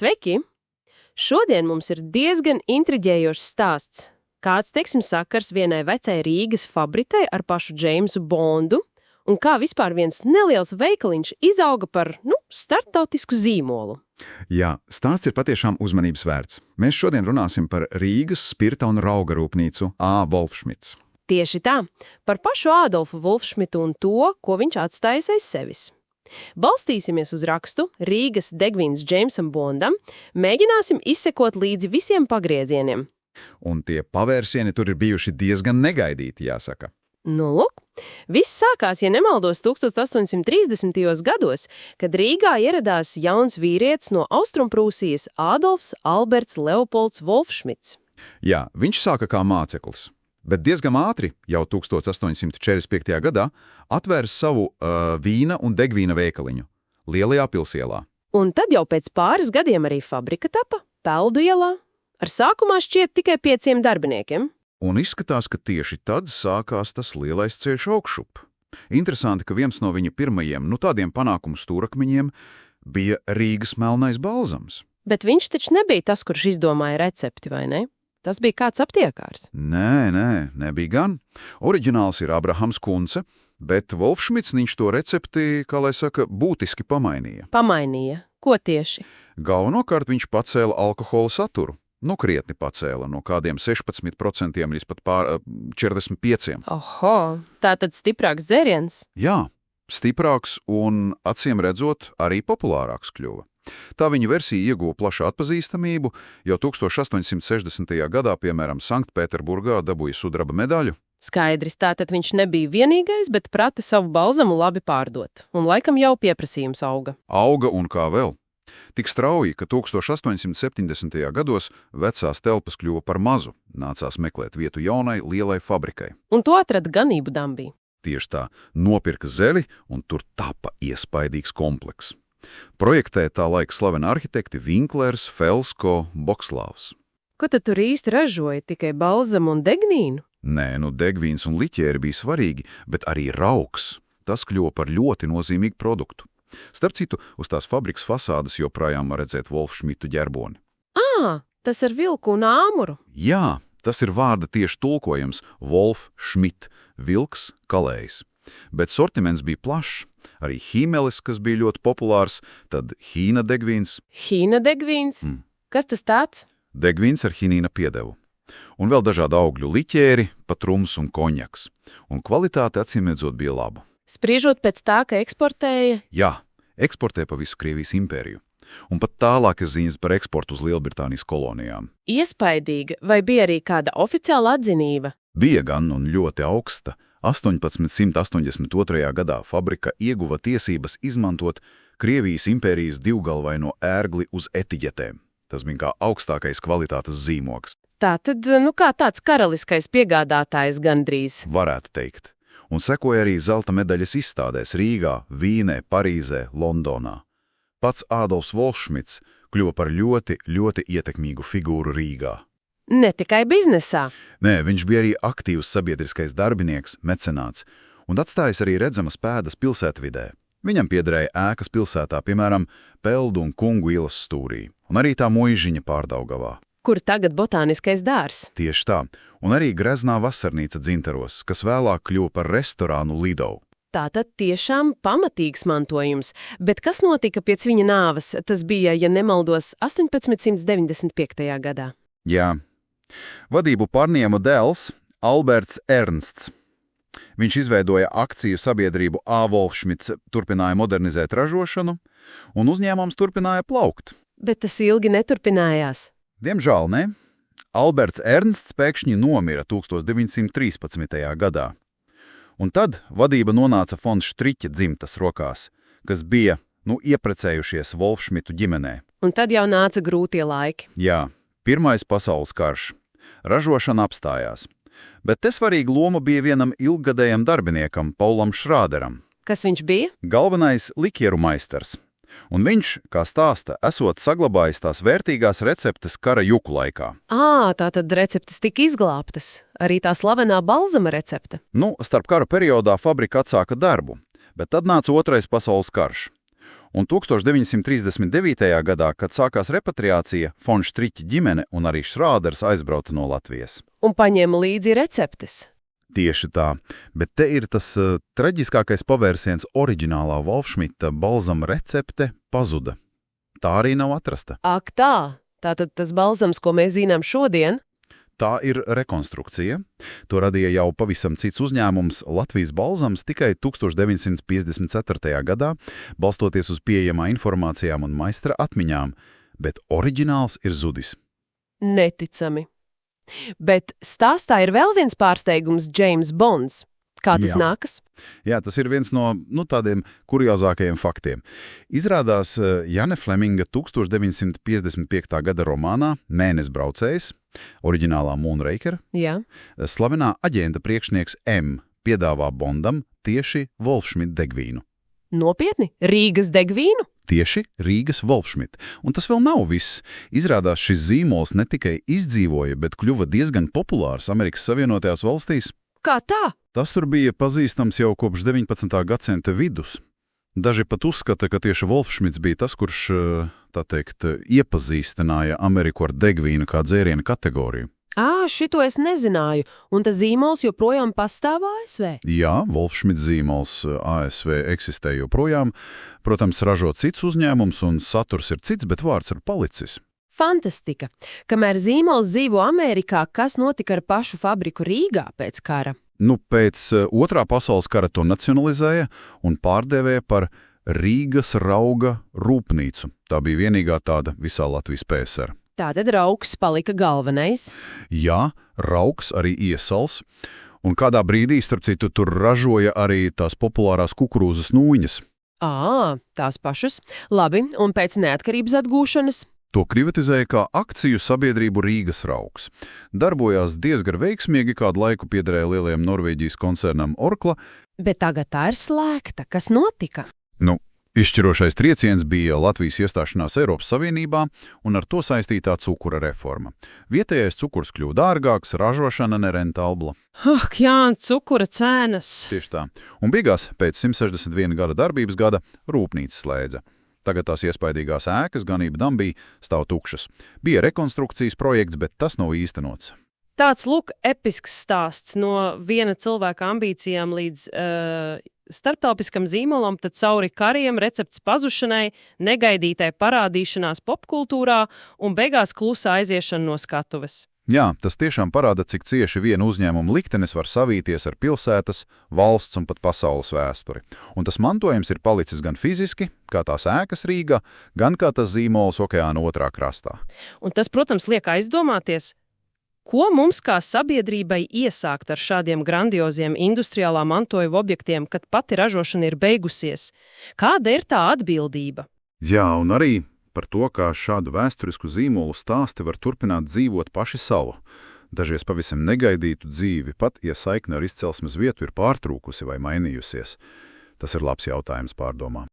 Sveiki! Šodien mums ir diezgan intriģējošs stāsts. Kāds, teiksim, sakars vienai vecai Rīgas fabrikai ar pašu Džeimsu Bondu, un kā vispār viens neliels veikaliņš izauga par, startautisku zīmolu. Jā, stāsts ir patiešām uzmanības vērts. Mēs šodien runāsim par Rīgas spirta un rauga rūpnīcu A. Wolfschmidts. Tieši tā, par pašu Ādolfu Wolfschmidtu un to, ko viņš atstājis aiz sevis. Balstīsimies uz rakstu Rīgas degvīns Džeimsam Bondam, mēģināsim izsekot līdzi visiem pagriezieniem. Un tie pavērsieni tur ir bijuši diezgan negaidīti, jāsaka. Lūk, viss sākās, ja nemaldos, 1830. gados, kad Rīgā ieradās jauns vīrietis no Austrumprūsijas Ādolfs Alberts Leopolds Wolfschmidts. Jā, viņš sāka kā māceklis, bet diezgan ātri, jau 1845. gadā, atvērs savu vīna un degvīna veikaliņu Lielajā pilsielā. Un tad jau pēc pāris gadiem arī fabrika tapa Peldu ielā, ar sākumā šķiet tikai 5 darbiniekiem. Un izskatās, ka tieši tad sākās tas lielais ceļš augšup. Interesanti, ka viens no viņa pirmajiem, tādiem panākumu stūrakmeņiem bija Rīgas melnais balzams. Bet viņš taču nebija tas, kurš izdomāja recepti, vai ne? Tas bija kāds aptiekārs. Nē, nebija gan. Oriģināls ir Abrahams Kunce, bet Wolfschmidts viņš to recepti, būtiski pamainīja. Pamainīja? Ko tieši? Galvenokārt viņš pacēla alkohola saturu. Krietni pacēla, no kādiem 16% līdz pat 45%. Oho, tātad stiprāks dzēriens? Jā, stiprāks un, acīm redzot, arī populārāks kļuva. Tā viņa versija ieguva plašu atpazīstamību, jo 1860. gadā, piemēram, Sanktpēterburgā dabūja sudraba medaļu. Skaidrs, tātad viņš nebija vienīgais, bet prata savu balzamu labi pārdot, un laikam jau pieprasījums auga. Auga un kā vēl. Tik strauji, ka 1870. gados vecās telpas kļuva par mazu, nācās meklēt vietu jaunai, lielai fabrikai. Un to atrada ganību dambī. Tieši tā, nopirka zeli, un tur tapa iespaidīgs komplekss. Projektē tā laika slaveni arhitekti Vinklers, Felsko, Bokslāvs. Ko tad tur īsti ražoja, tikai balzamu un degnīnu? Nē, degvīns un liķēri bija svarīgi, bet arī rauks. Tas kļuva par ļoti nozīmīgu produktu. Starp citu, uz tās fabrikas fasādes joprojām var redzēt Wolfschmidtu ģerboni. Tas ar vilku un āmuru? Jā, tas ir vārda tieši tulkojums Wolfschmidt, vilks, kalējs. Bet sortiments bija plašs, arī hīmelis, kas bija ļoti populārs, tad hīna degvīns. Hīna degvīns? Kas tas tāds? Degvīns ar hinīna piedevu. Un vēl dažādi augļu liķēri, patrums un konjaks. Un kvalitāte acīmredzot bija laba. Spriežot pēc tā, ka eksportēja? Jā, eksportē pa visu Krievijas impēriju. Un pat tālāk ir ziņas par eksportu uz Lielbritānijas kolonijām. Iespaidīga, vai bija arī kāda oficiāla atzinība? Bija gan un ļoti augsta. 1882. gadā fabrika ieguva tiesības izmantot Krievijas impērijas divgalvaino ērgli uz etiķetēm. Tas bija kā augstākais kvalitātes zīmogs. Tātad, kā tāds karaliskais piegādātājs gandrīz. Varētu teikt. Un sekoja arī zelta medaļas izstādēs Rīgā, Vīnē, Parīzē, Londonā. Pats Ādolfs Wolfschmidts kļuva par ļoti, ļoti ietekmīgu figūru Rīgā. Ne tikai biznesā. Nē, viņš bija arī aktīvs sabiedriskais darbinieks, mecenāts, un atstājis arī redzamas pēdas pilsētvidē. Viņam piederēja ēkas pilsētā, piemēram, Peldu un Kungu ielas stūrī, un arī tā muižiņa Pārdaugavā. Kur tagad botāniskais dārs? Tieši tā, un arī greznā vasarnīca Dzintaros, kas vēlāk kļuva par restorānu Lido. Tātad tiešām pamatīgs mantojums, bet kas notika pēc viņa nāves? Tas bija, ja nemaldos, 1895. gadā. Jā. Vadību pārņēma dēls Alberts Ernsts. Viņš izveidoja akciju sabiedrību A. Wolfschmidts, turpināja modernizēt ražošanu, un uzņēmums turpināja plaukt. Bet tas ilgi neturpinājās. Diemžēl ne. Alberts Ernsts pēkšņi nomira 1913. gadā. Un tad vadība nonāca fon Štriķa dzimtas rokās, kas bija, ieprecējušies Wolfschmidtu ģimenē. Un tad jau nāca grūtie laiki. Jā, Pirmais pasaules karš. Ražošana apstājās. Bet te svarīga loma bija vienam ilggadējam darbiniekam, Paulam Šrāderam. Kas viņš bija? Galvenais likieru maisters. Un viņš, kā stāsta, esot saglabājis tās vērtīgās receptes kara juku laikā. Tātad receptes tika izglābtas. Arī tā slavenā balzama recepte. Starp kara periodā fabrika atsāka darbu, bet tad nāca Otrais pasaules karš. Un 1939. gadā, kad sākās repatriācija, Fon Štriķa ģimene un arī Šrāders aizbrauca no Latvijas. Un paņēma līdzi receptes. Tieši tā, bet te ir tas traģiskākais pavērsiens oriģinālā Wolfschmidta balzama recepte pazuda. Tā arī nav atrasta. Ak tā, tātad tas balzams, ko mēs zinām šodien, Tā ir rekonstrukcija. To radīja jau pavisam cits uzņēmums Latvijas balzams tikai 1954. gadā, balstoties uz pieejamā informācijām un maistra atmiņām, bet oriģināls ir zudis. neticami. Bet stāstā ir vēl viens pārsteigums - James Bonds. Kā tas nākas? Jā, tas ir viens no tādiem kuriozākajiem faktiem. Izrādās Jane Fleminga 1955. gada romānā Mēnesbraucējs, oriģinālā Moonraker, Jā. slavenā aģenta priekšnieks M piedāvā Bondam tieši Wolfschmidt degvīnu. Nopietni? Rīgas degvīnu? Tieši Rīgas Wolfschmidt. Un tas vēl nav viss. Izrādās šis zīmols ne tikai izdzīvoja, bet kļuva diezgan populārs Amerikas Savienotajās valstīs. Kā tā? Tas tur bija pazīstams jau kopš 19. gadsimta vidus. Daži pat uzskata, ka tieši Wolfschmidts bija tas, kurš, tā teikt, iepazīstināja Ameriku ar degvīnu kā dzērienu kategoriju. Šito es nezināju. Un tas zīmols joprojām pastāv ASV? Jā, Wolfschmidts zīmols ASV eksistē joprojām. Protams, ražo cits uzņēmums un saturs ir cits, bet vārds ir palicis. Fantastika. Kamēr zīmols dzīvo Amerikā, kas notika ar pašu fabriku Rīgā pēc kara? Pēc Otrā pasaules kara to nacionalizēja un pārdevēja par Rīgas rauga rūpnīcu. Tā bija vienīgā tāda visā Latvijas PSR. Tātad raugs palika galvenais. Jā, raugs arī iesals. Un kādā brīdī, starp citu, tur ražoja arī tās populārās kukurūzas nūjiņas. Tās pašas. Labi, un pēc neatkarības atgūšanas? To privatizēja kā akciju sabiedrību Rīgas raugs. Darbojās diezgan veiksmīgi, kādu laiku piederēja lielajam Norvēģijas koncernam Orkla. Bet tagad tā ir slēgta. Kas notika? Izšķirošais trieciens bija Latvijas iestāšanās Eiropas Savienībā un ar to saistītā cukura reforma. Vietējais cukurs kļuva dārgāks, ražošana nerentabla. Jā, cukura cenas. Tieši tā. Un beigās, pēc 161 gada darbības gada, rūpnīca slēdza. Tagad tās iespaidīgās ēkas ganība Dambī stāv tukšas. Bija rekonstrukcijas projekts, bet tas nav īstenots. Tāds, episks stāsts no viena cilvēka ambīcijām līdz starptautiskam zīmolam, tad cauri kariem, recepts pazušanai, negaidītai parādīšanās popkultūrā un beigās klusa aiziešana no skatuves. Jā, tas tiešām parāda, cik cieši viena uzņēmuma liktenis var savīties ar pilsētas, valsts un pat pasaules vēsturi. Un tas mantojums ir palicis gan fiziski, kā tās ēkas Rīgā, gan kā tas zīmols okeāna otrā krastā. Un tas, protams, liek aizdomāties, ko mums kā sabiedrībai iesākt ar šādiem grandioziem industriālā mantojuma objektiem, kad pati ražošana ir beigusies? Kāda ir tā atbildība? Jā, un arī par to, kā šādu vēsturisku zīmolu stāsti var turpināt dzīvot paši savu. Dažreiz pavisam negaidītu dzīvi, pat ja saikne ar izcelsmes vietu ir pārtrūkusi vai mainījusies. Tas ir labs jautājums pārdomām.